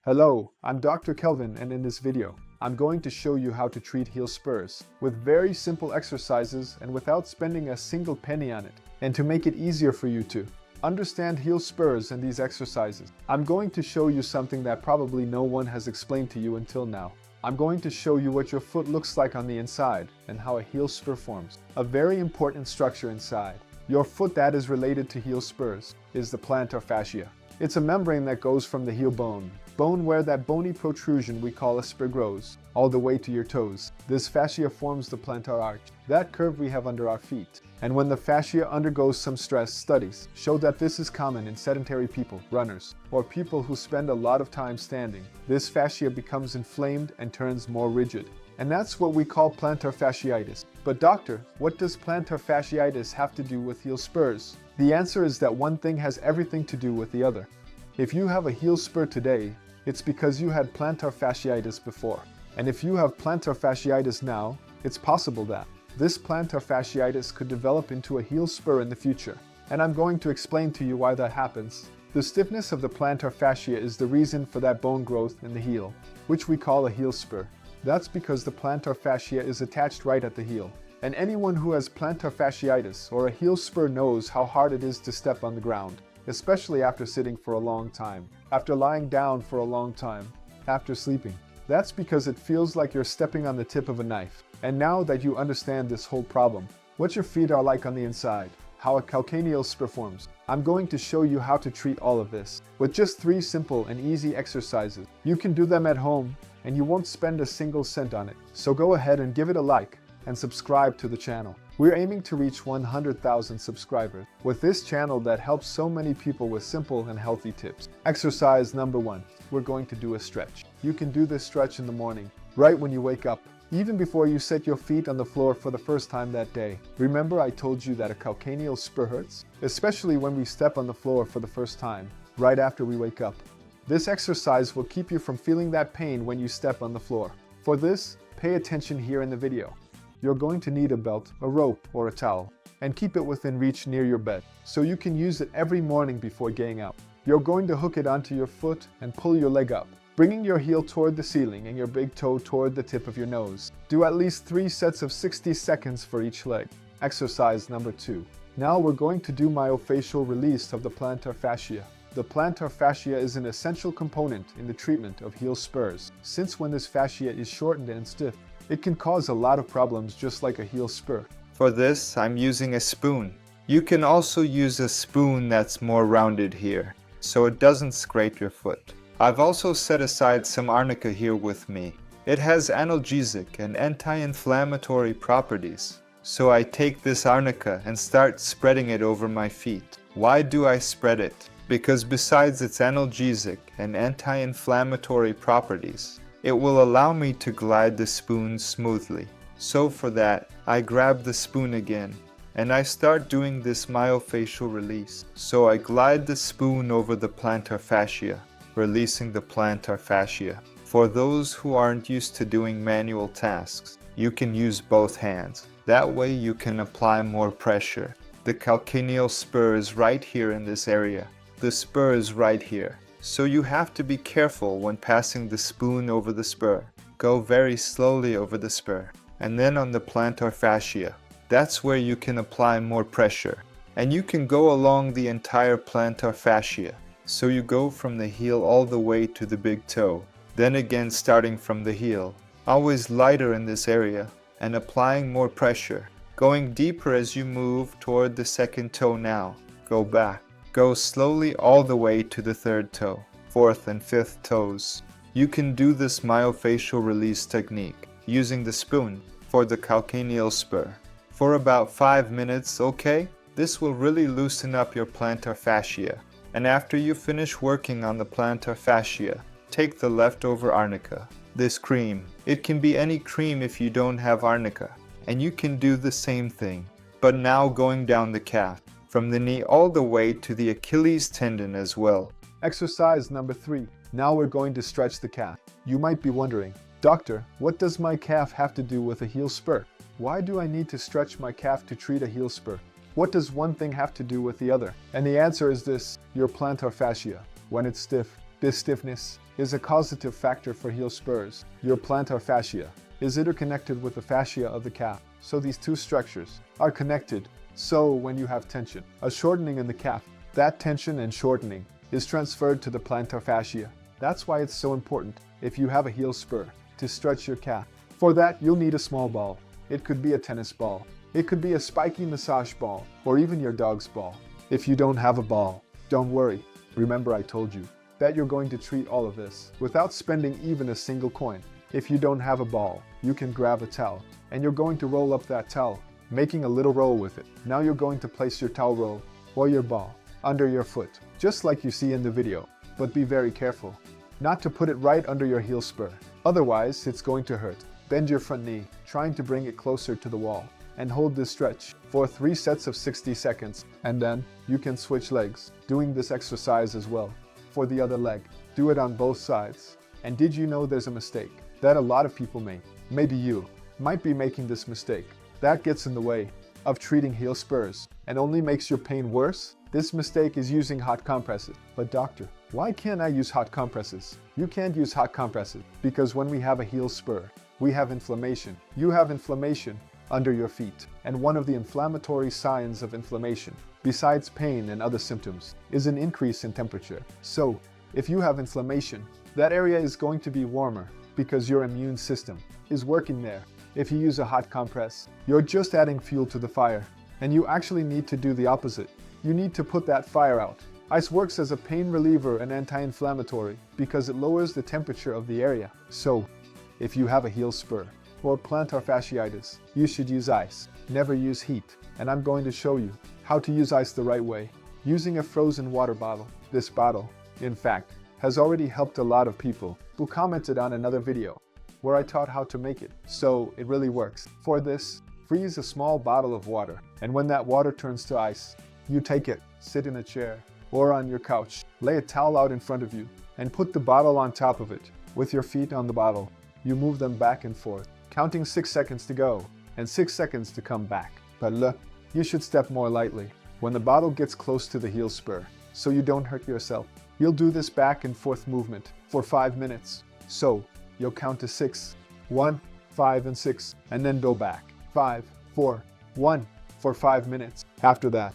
Hello, I'm Dr. Kelvin, and in this video, I'm going to show you how to treat heel spurs with very simple exercises and without spending a single penny on it. And to make it easier for you to understand heel spurs and these exercises, I'm going to show you something that probably no one has explained to you until now. I'm going to show you what your foot looks like on the inside and how a heel spur forms. A very important structure inside your foot that is related to heel spurs is the plantar fascia. It's a membrane that goes from the heel bone where that bony protrusion we call a spur grows, all the way to your toes. This fascia forms the plantar arch, that curve we have under our feet. And when the fascia undergoes some stress, studies show that this is common in sedentary people, runners, or people who spend a lot of time standing. This fascia becomes inflamed and turns more rigid. And that's what we call plantar fasciitis. But doctor, what does plantar fasciitis have to do with heel spurs? The answer is that one thing has everything to do with the other. If you have a heel spur today, it's because you had plantar fasciitis before. And if you have plantar fasciitis now, it's possible that this plantar fasciitis could develop into a heel spur in the future. And I'm going to explain to you why that happens. The stiffness of the plantar fascia is the reason for that bone growth in the heel, which we call a heel spur. That's because the plantar fascia is attached right at the heel. And anyone who has plantar fasciitis or a heel spur knows how hard it is to step on the ground, especially after sitting for a long time, after lying down for a long time, after sleeping. That's because it feels like you're stepping on the tip of a knife. And now that you understand this whole problem, what your feet are like on the inside, how a calcaneal spur forms, I'm going to show you how to treat all of this with just 3 simple and easy exercises. You can do them at home and you won't spend a single cent on it. So go ahead and give it a like and subscribe to the channel. We're aiming to reach 100,000 subscribers with this channel that helps so many people with simple and healthy tips. Exercise number 1. We're going to do a stretch. You can do this stretch in the morning, right when you wake up, even before you set your feet on the floor for the first time that day. Remember I told you that a calcaneal spur hurts? Especially when we step on the floor for the first time, right after we wake up. This exercise will keep you from feeling that pain when you step on the floor. For this, pay attention here in the video. You're going to need a belt, a rope, or a towel, and keep it within reach near your bed, so you can use it every morning before getting out. You're going to hook it onto your foot and pull your leg up, bringing your heel toward the ceiling and your big toe toward the tip of your nose. Do at least 3 sets of 60 seconds for each leg. Exercise number 2. Now we're going to do myofascial release of the plantar fascia. The plantar fascia is an essential component in the treatment of heel spurs, since when this fascia is shortened and stiff, it can cause a lot of problems just like a heel spur. For this, I'm using a spoon. You can also use a spoon that's more rounded here, so it doesn't scrape your foot. I've also set aside some arnica here with me. It has analgesic and anti-inflammatory properties. So I take this arnica and start spreading it over my feet. Why do I spread it? Because besides its analgesic and anti-inflammatory properties, it will allow me to glide the spoon smoothly. So for that, I grab the spoon again, and I start doing this myofascial release. So I glide the spoon over the plantar fascia, releasing the plantar fascia. For those who aren't used to doing manual tasks, you can use both hands. That way you can apply more pressure. The calcaneal spur is right here in this area. The spur is right here. So you have to be careful when passing the spoon over the spur. Go very slowly over the spur. And then on the plantar fascia. That's where you can apply more pressure. And you can go along the entire plantar fascia. So you go from the heel all the way to the big toe. Then again starting from the heel. Always lighter in this area and applying more pressure. Going deeper as you move toward the second toe now. Go back. Go slowly all the way to the 3rd toe, 4th and 5th toes. You can do this myofascial release technique using the spoon for the calcaneal spur for about 5 minutes, okay? This will really loosen up your plantar fascia. And after you finish working on the plantar fascia, take the leftover arnica, this cream. It can be any cream if you don't have arnica. And you can do the same thing, but now going down the calf, from the knee all the way to the Achilles tendon as well. Exercise number 3. Now we're going to stretch the calf. You might be wondering, Doctor, what does my calf have to do with a heel spur? Why do I need to stretch my calf to treat a heel spur? What does one thing have to do with the other? And the answer is this: your plantar fascia. When it's stiff, This stiffness is a causative factor for heel spurs. Your plantar fascia is interconnected with the fascia of the calf. So these two structures are connected. So when you have tension, a shortening in the calf, that tension and shortening is transferred to the plantar fascia. That's why it's so important, if you have a heel spur, to stretch your calf. For that, you'll need a small ball. It could be a tennis ball. It could be a spiky massage ball, or even your dog's ball. If you don't have a ball, don't worry. Remember I told you that you're going to treat all of this without spending even a single coin. If you don't have a ball, you can grab a towel, and you're going to roll up that towel, making a little roll with it. Now you're going to place your towel roll, or your ball, under your foot, just like you see in the video. But be very careful not to put it right under your heel spur. Otherwise, it's going to hurt. Bend your front knee, trying to bring it closer to the wall, and hold this stretch for 3 sets of 60 seconds. And then you can switch legs, doing this exercise as well. For the other leg, do it on both sides. And did you know there's a mistake that a lot of people make? Maybe you might be making this mistake. That gets in the way of treating heel spurs and only makes your pain worse. This mistake is using hot compresses. But doctor, why can't I use hot compresses? You can't use hot compresses because when we have a heel spur, we have inflammation. You have inflammation under your feet. And one of the inflammatory signs of inflammation, besides pain and other symptoms, is an increase in temperature. So, if you have inflammation, that area is going to be warmer because your immune system is working there. If you use a hot compress, you're just adding fuel to the fire. And you actually need to do the opposite. You need to put that fire out. Ice works as a pain reliever and anti-inflammatory because it lowers the temperature of the area. So, if you have a heel spur or plantar fasciitis, you should use ice. Never use heat. And I'm going to show you how to use ice the right way, using a frozen water bottle. This bottle, in fact, has already helped a lot of people who commented on another video where I taught how to make it. So it really works. For this, freeze a small bottle of water, and when that water turns to ice, you take it, sit in a chair or on your couch, lay a towel out in front of you, and put the bottle on top of it. With your feet on the bottle, you move them back and forth, counting 6 seconds to go and 6 seconds to come back. But look, you should step more lightly when the bottle gets close to the heel spur, so you don't hurt yourself. You'll do this back and forth movement for 5 minutes. So you'll count to 6, 1, 5, and 6, and then go back. 5, 4, 1 for 5 minutes. After that,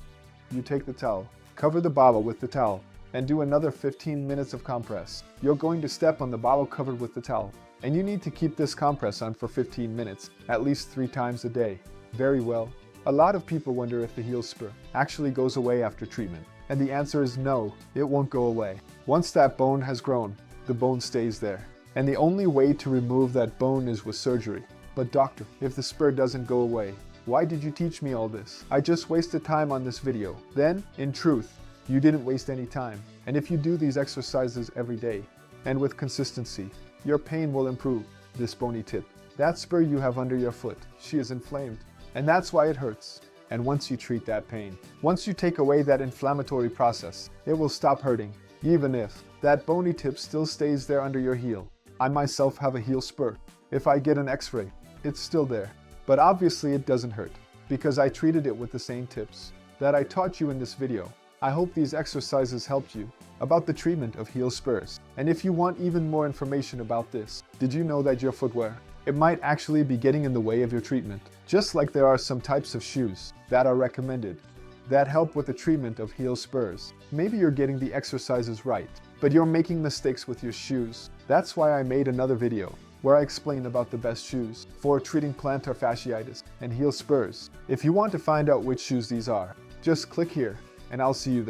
you take the towel, cover the bottle with the towel, and do another 15 minutes of compress. You're going to step on the bottle covered with the towel, and you need to keep this compress on for 15 minutes, at least 3 times a day. Very well. A lot of people wonder if the heel spur actually goes away after treatment, and the answer is no, it won't go away. Once that bone has grown, the bone stays there, and the only way to remove that bone is with surgery. But doctor, if the spur doesn't go away, why did you teach me all this? I just wasted time on this video. Then, in truth, you didn't waste any time. And if you do these exercises every day, and with consistency, your pain will improve. This bony tip, that spur you have under your foot, she is inflamed. And that's why it hurts. And once you treat that pain, once you take away that inflammatory process, it will stop hurting. Even if that bony tip still stays there under your heel. I myself have a heel spur. If I get an x-ray, it's still there. But obviously it doesn't hurt, because I treated it with the same tips that I taught you in this video. I hope these exercises helped you about the treatment of heel spurs. And if you want even more information about this, did you know that your footwear, it might actually be getting in the way of your treatment? Just like there are some types of shoes that are recommended that help with the treatment of heel spurs. Maybe you're getting the exercises right, but you're making mistakes with your shoes. That's why I made another video where I explain about the best shoes for treating plantar fasciitis and heel spurs. If you want to find out which shoes these are, just click here and I'll see you there.